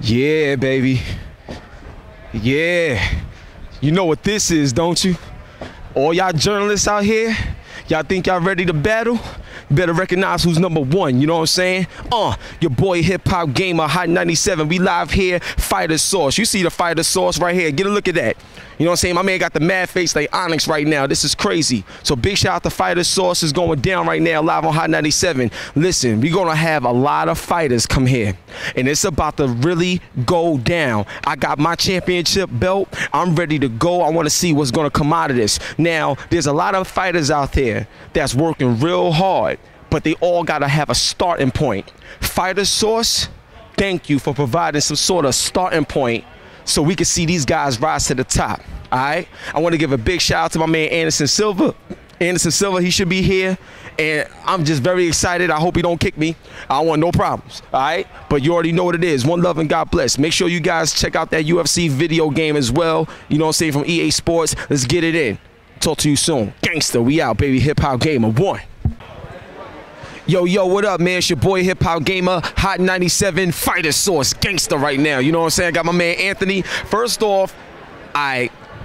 Yeah, baby. Yeah. You know what this is, don't you? All y'all journalists out here, y'all think y'all ready to battle? You better recognize who's number one, you know what I'm saying? Your boy Hip Hop Gamer, Hot 97. We live here, Fighterssource. You see the Fighterssource right here. Get a look at that. You know what I'm saying? My man got the mad face like Onyx right now. This is crazy. So big shout out to Fighterssource is going down right now live on Hot 97. Listen, we're going to have a lot of fighters come here. And it's about to really go down. I got my championship belt. I'm ready to go. I want to see what's going to come out of this. Now, there's a lot of fighters out there that's working real hard, but they all got to have a starting point. Fighterssource, thank you for providing some sort of starting point so we can see these guys rise to the top, all right? I want to give a big shout out to my man Anderson Silva. Anderson Silva, he should be here, and I'm just very excited. I hope he don't kick me. I don't want no problems, all right? But you already know what it is. One love and God bless. Make sure you guys check out that UFC video game as well. You know what I'm saying, from EA Sports. Let's get it in. Talk to you soon. Gangster, we out, baby. Hip Hop Gamer 1. Yo, what up, man? It's your boy Hip Hop Gamer, Hot 97, Fighterssource, gangster right now. You know what I'm saying? I got my man Anthony. First off,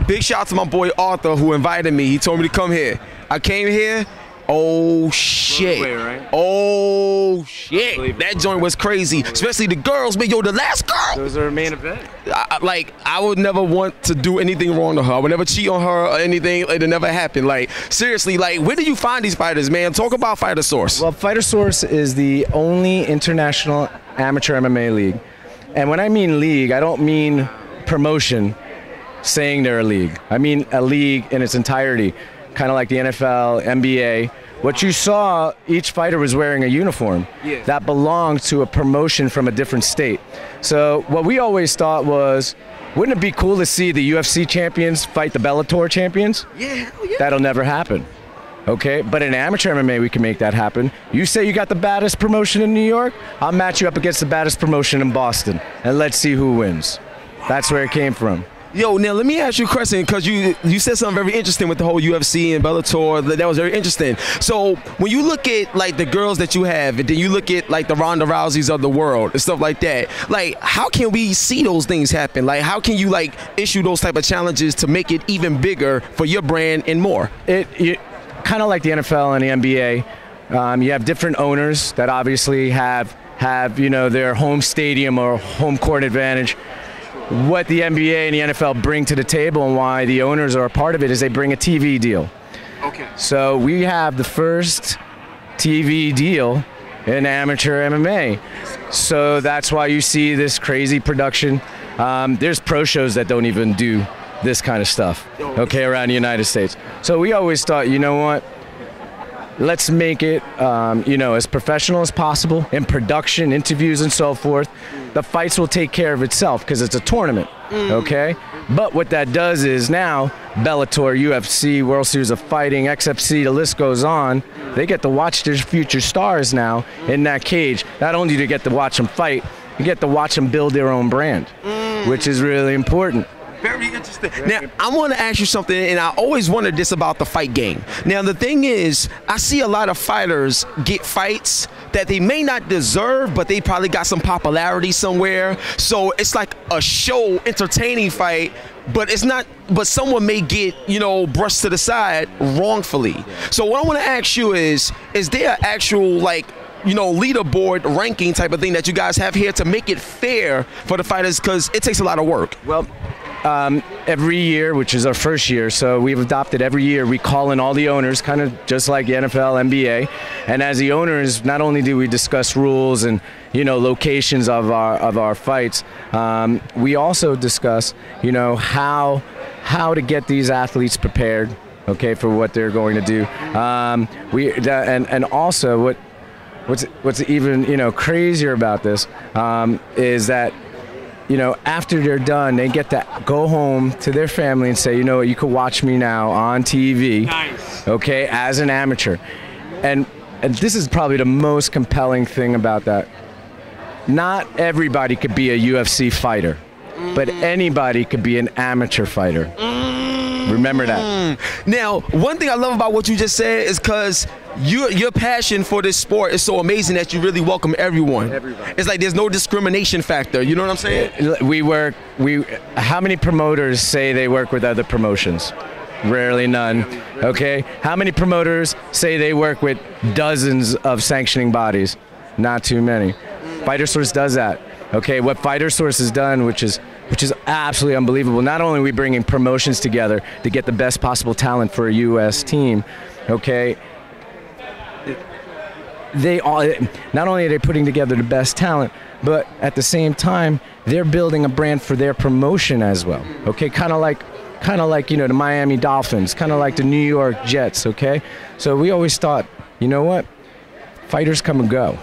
big shout out to my boy Arthur who invited me. He told me to come here. I came here. Oh shit. Way, right? Oh shit. That joint was crazy. Especially the girls, man. Yo, the last girl. Those are main event. I would never want to do anything wrong to her. I would never cheat on her or anything. It'll never happen. Like, seriously, like, where do you find these fighters, man? Talk about Fighterssource. Well, Fighterssource is the only international amateur MMA league. And when I mean league, I don't mean promotion saying they're a league. I mean a league in its entirety. Kind of like the NFL, NBA. What you saw, each fighter was wearing a uniform that belonged to a promotion from a different state. So what we always thought was, wouldn't it be cool to see the UFC champions fight the Bellator champions? Yeah, hell yeah. That'll never happen. Okay, but in amateur MMA, we can make that happen. You say you got the baddest promotion in New York, I'll match you up against the baddest promotion in Boston, and let's see who wins. That's where it came from. Yo, now let me ask you a question, because you said something very interesting with the whole UFC and Bellator. That was very interesting. So when you look at like the girls that you have, and then you look at like the Ronda Rouseys of the world and stuff like that, like how can we see those things happen? Like how can you like issue those type of challenges to make it even bigger for your brand and more? It kind of like the NFL and the NBA. You have different owners that obviously have their home stadium or home court advantage. What the NBA and the NFL bring to the table and why the owners are a part of it is they bring a TV deal. Okay. So we have the first TV deal in amateur MMA. So that's why you see this crazy production. There's pro shows that don't even do this kind of stuff, okay, around the United States. So we always thought, you know what? Let's make it, as professional as possible in production, interviews, and so forth. The fights will take care of itself because it's a tournament, okay? But what that does is now Bellator, UFC, World Series of Fighting, XFC, the list goes on. They get to watch their future stars now in that cage. Not only do you get to watch them fight, you get to watch them build their own brand, which is really important. Very interesting. Now, I want to ask you something, and I always wondered this about the fight game. Now, the thing is, I see a lot of fighters get fights that they may not deserve, but they probably got some popularity somewhere. So it's like a show, entertaining fight, but it's not. But someone may get, brushed to the side wrongfully. So what I want to ask you is there an actual leaderboard ranking type of thing that you guys have here to make it fair for the fighters, because it takes a lot of work? Well, every year, which is our first year, so we've adopted every year, we call in all the owners, kind of just like the NFL, NBA, and as the owners, not only do we discuss rules and locations of our fights, we also discuss how to get these athletes prepared, okay, for what they're going to do. And also what's even crazier about this is that after they're done, they get to go home to their family and say, you can watch me now on TV, nice. Okay, as an amateur. And this is probably the most compelling thing about that. Not everybody could be a UFC fighter, but anybody could be an amateur fighter. Remember that. Now, one thing I love about what you just said is because your passion for this sport is so amazing that you really welcome everyone. It's like there's no discrimination factor. You know what I'm saying? How many promoters say they work with other promotions? Rarely none. Okay. How many promoters say they work with dozens of sanctioning bodies? Not too many. Fighterssource does that. Okay. What Fighterssource has done, which is absolutely unbelievable. Not only are we bringing promotions together to get the best possible talent for a U.S. team, okay, not only are they putting together the best talent, but at the same time, they're building a brand for their promotion as well, okay, kind of like the Miami Dolphins, kind of like the New York Jets, okay? So we always thought, you know what, fighters come and go,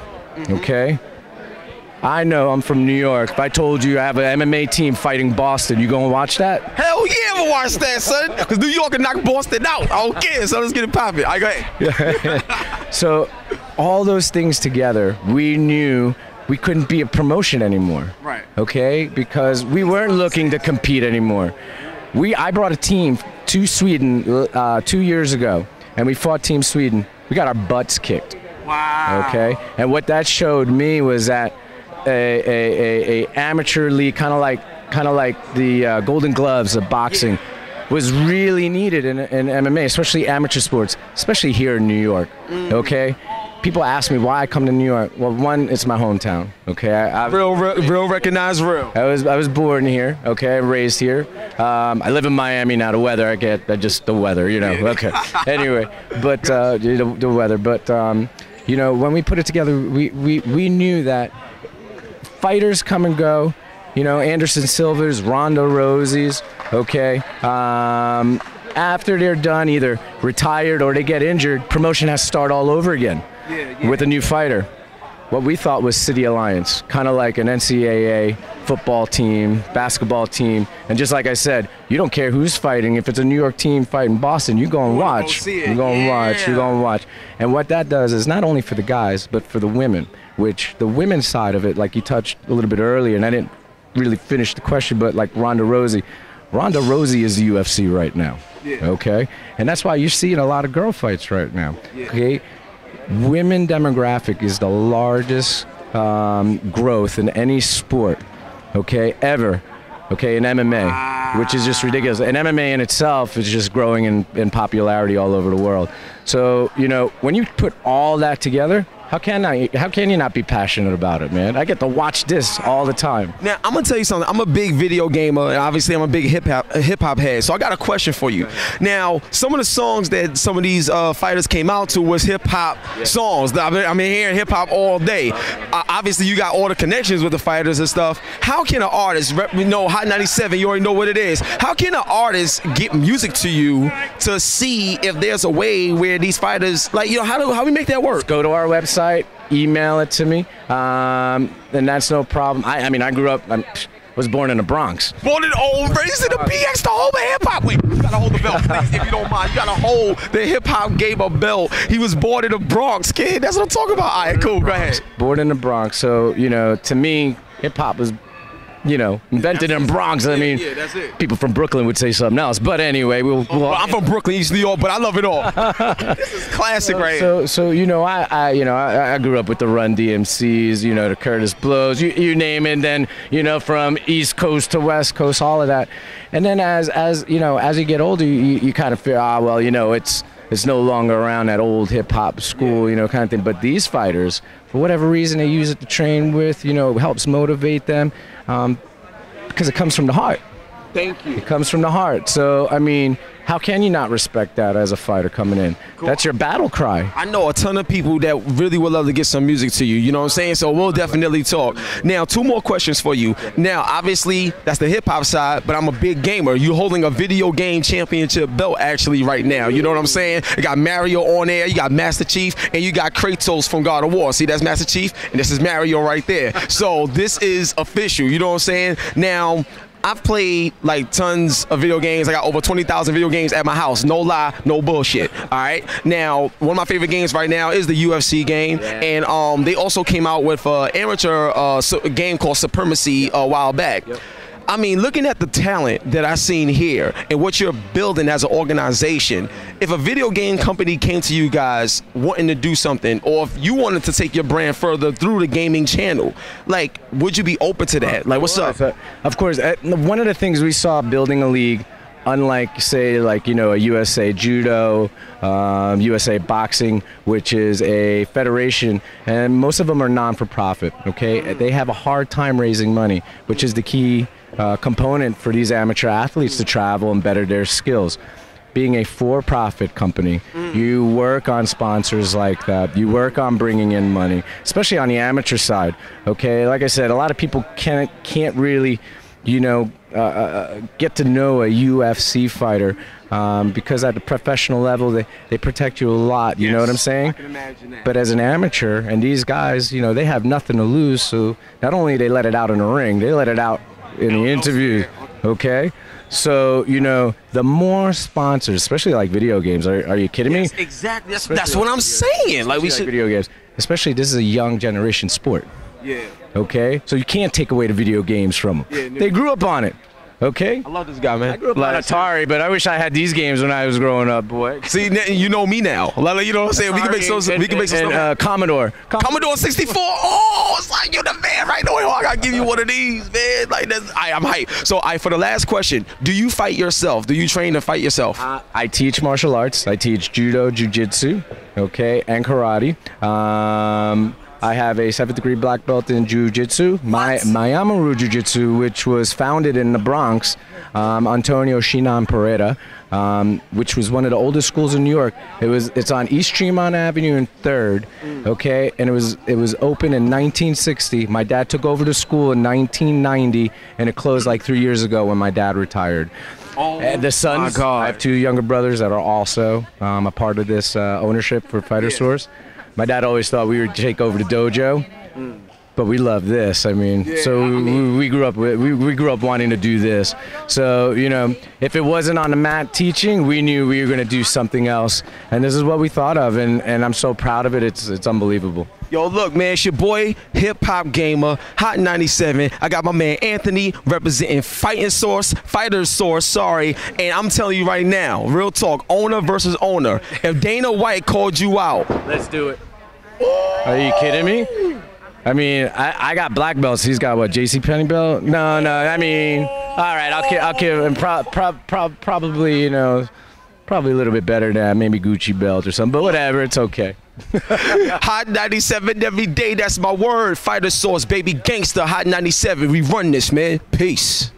okay? I know I'm from New York. If I told you I have an MMA team fighting Boston, you gonna watch that? Hell yeah, I'm gonna watch that, son. Because New York can knock Boston out. I don't care, so let's get it popping. All right, go ahead. So all those things together, we knew we couldn't be a promotion anymore. Right. Okay? Because we weren't looking to compete anymore. I brought a team to Sweden 2 years ago, and we fought Team Sweden. We got our butts kicked. Wow. Okay? And what that showed me was that a amateur league, kind of like the Golden Gloves of boxing, was really needed in MMA, especially amateur sports, especially here in New York. Okay, people ask me why I come to New York. Well, one, it's my hometown. Okay, real recognized real. I was born here. Okay, raised here. I live in Miami now. The weather, just the weather, you know. Okay. Anyway, but the weather. But you know, when we put it together, we knew that fighters come and go, you know, Anderson Silva's, Ronda Rousey's, okay. After they're done, either retired or they get injured, promotion has to start all over again with a new fighter. What we thought was City Alliance, kind of like an NCAA football team, basketball team, and just like I said, you don't care who's fighting. If it's a New York team fighting Boston, you go and watch. You go and watch. You go and watch. And what that does is not only for the guys, but for the women, which the women's side of it, like you touched a little bit earlier, and I didn't really finish the question, but like Ronda Rousey. Ronda Rousey is the UFC right now, okay? And that's why you're seeing a lot of girl fights right now, okay? Women demographic is the largest growth in any sport, okay, ever, okay, in MMA, which is just ridiculous. And MMA in itself is just growing in popularity all over the world. So, you know, when you put all that together, how can you not be passionate about it, man? I get to watch this all the time. Now, I'm gonna tell you something. I'm a big video gamer, and obviously I'm a big hip hop head. So I got a question for you. Now, some of the songs that some of these fighters came out to was hip hop songs. I've been hearing hip hop all day. Obviously, you got all the connections with the fighters and stuff. How can an artist, Hot 97? You already know what it is. How can an artist get music to you to see if there's a way where these fighters, like, you know, how we make that work? Go to our website. Email it to me, and that's no problem. I mean, I grew up, was born in the Bronx. Born in raised in the BX, the whole hip hop. Wait, you gotta hold the belt, please, if you don't mind. You gotta hold the hip hop gamer belt. He was born in the Bronx, kid. That's what I'm talking about. All right, cool. Go ahead. Born in the Bronx, so you know, to me, hip hop was, you know, invented in Bronx. I mean, that's it. People from Brooklyn would say something else. But anyway, I'm from Brooklyn, East New York, but I love it all. This is classic right here. So you know, I grew up with the Run DMCs, you know, the Curtis Blows, you name it. And then, you know, from East Coast to West Coast, all of that. And then as you know, as you get older, you kind of feel, well, you know, it's no longer around that old hip hop school, you know, kind of thing. But these fighters, for whatever reason, they use it to train with, you know, helps motivate them, because it comes from the heart. Thank you. It comes from the heart. So, I mean, how can you not respect that as a fighter coming in? Cool. That's your battle cry. I know a ton of people that really would love to get some music to you. You know what I'm saying? So we'll definitely talk. Now, 2 more questions for you. Now, obviously, that's the hip-hop side, but I'm a big gamer. You're holding a video game championship belt, actually, right now. You know what I'm saying? You got Mario on there, you got Master Chief, and you got Kratos from God of War. See, that's Master Chief, and this is Mario right there. So this is official. You know what I'm saying? Now, I've played like tons of video games. I got over 20,000 video games at my house. No lie, no bullshit. All right. Now, one of my favorite games right now is the UFC game, and they also came out with an amateur game called Supremacy a while back. I mean, looking at the talent that I've seen here and what you're building as an organization, if a video game company came to you guys wanting to do something, or if you wanted to take your brand further through the gaming channel, like, would you be open to that? Like, what's up? Of course. One of the things we saw building a league, unlike, say, like, you know, a USA Judo, USA Boxing, which is a federation, and most of them are non-for-profit, okay? They have a hard time raising money, which is the key component for these amateur athletes to travel and better their skills. Being a for-profit company, you work on sponsors like that. You work on bringing in money, especially on the amateur side, okay? Like I said, a lot of people can't really, you know, get to know a UFC fighter because at the professional level they protect you a lot, you know what I'm saying? I can imagine that. But as an amateur, and these guys, you know, they have nothing to lose, so not only they let it out in the ring, they let it out in the interview, okay? So, you know, the more sponsors, especially like video games, are you kidding me? Exactly. That's what I'm saying. Like, we should. Video games, especially this is a young generation sport. Yeah. Okay? So you can't take away the video games from them. Yeah, no. They grew up on it. Okay? I love this guy, man. I grew up on Atari, but I wish I had these games when I was growing up, boy. See, you know me now. Like, you know what I'm saying? We can make some stuff. Commodore 64. Oh, it's like, you're the man right now. I gotta give you one of these, man. Like, I'm hyped. So, for the last question, do you fight yourself? Do you train to fight yourself? I teach martial arts. I teach judo, jiu-jitsu, okay, and karate. I have a 7th degree black belt in jiu-jitsu, Mayamaru Jiu-Jitsu, which was founded in the Bronx, Antonio Shinan Pereira, which was one of the oldest schools in New York. It's on East Tremont Avenue and 3rd, okay, and it was open in 1960. My dad took over the school in 1990, and it closed like 3 years ago when my dad retired. Oh, and the sons, I have 2 younger brothers that are also a part of this ownership for Fighterssource. My dad always thought we would take over the dojo, but we love this. I mean, we grew up wanting to do this. So, you know, if it wasn't on the mat teaching, we knew we were going to do something else, and this is what we thought of, and I'm so proud of it. It's unbelievable. Yo, look, man, it's your boy, hip-hop gamer, Hot 97. I got my man Anthony representing Fighterssource, sorry. And I'm telling you right now, real talk, owner versus owner. If Dana White called you out. Let's do it. Are you kidding me? I mean, I got black belts. He's got what, JCPenney belt? No. I mean, all right, I'll give him probably, you know, probably a little bit better than that, maybe Gucci belt or something, but whatever, it's okay. Hot 97 every day, that's my word. Fighterssource, baby, gangster, Hot 97. We run this, man. Peace.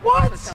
What?